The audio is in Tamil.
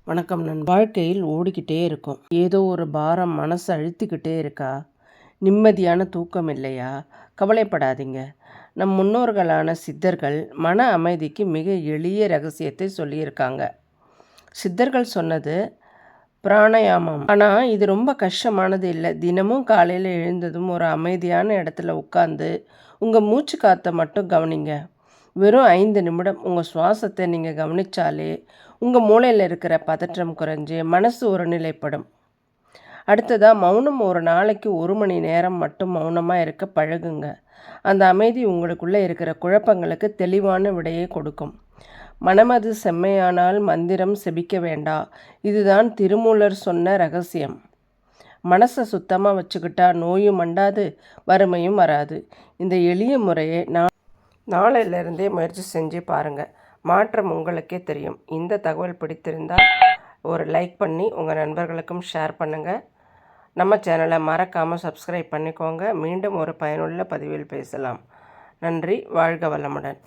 வணக்கம் வாழ்க்கையில் ஓடிக்கிட்டே இருக்கும். ஏதோ ஒரு பாரம் மனசை அழுத்திக்கிட்டே இருக்கா? நிம்மதியான தூக்கம் இல்லையா? கவலைப்படாதீங்க. நம் முன்னோர்களான சித்தர்கள் மன அமைதிக்கு மிக எளிய ரகசியத்தை சொல்லியிருக்காங்க. சித்தர்கள் சொன்னது பிராணாயாமம். ஆனால் இது ரொம்ப கஷ்டமானது இல்லை. தினமும் காலையில் எழுந்ததும் ஒரு அமைதியான இடத்துல உட்காந்து உங்கள் மூச்சு காற்றை மட்டும் கவனிங்க. வெறும் 5 நிமிடம் உங்கள் சுவாசத்தை நீங்கள் கவனித்தாலே உங்கள் மூளையில் இருக்கிற பதற்றம் குறைஞ்சி மனசு ஒருநிலைப்படும். அடுத்ததாக மௌனம். ஒரு நாளைக்கு 1 மணி நேரம் மட்டும் மௌனமாக இருக்க பழகுங்க. அந்த அமைதி உங்களுக்குள்ளே இருக்கிற குழப்பங்களுக்கு தெளிவான விடையை கொடுக்கும். மனமது செம்மையானால் மந்திரம் செபிக்க வேண்டாம். இதுதான் திருமூலர் சொன்ன ரகசியம். மனசை சுத்தமாக வச்சுக்கிட்டா நோயும் அண்டாது, வறுமையும் வராது. இந்த எளிய முறையை நாளையிலிருந்தே முயற்சி செஞ்சு பாருங்கள். மாற்றம் உங்களுக்கே தெரியும். இந்த தகவல் பிடித்திருந்தால் ஒரு லைக் பண்ணி உங்கள் நண்பர்களுக்கும் ஷேர் பண்ணுங்கள். நம்ம சேனலை மறக்காமல் சப்ஸ்கிரைப் பண்ணிக்கோங்க. மீண்டும் ஒரு பயனுள்ள பதிவில் பேசலாம். நன்றி. வாழ்க வளமுடன்.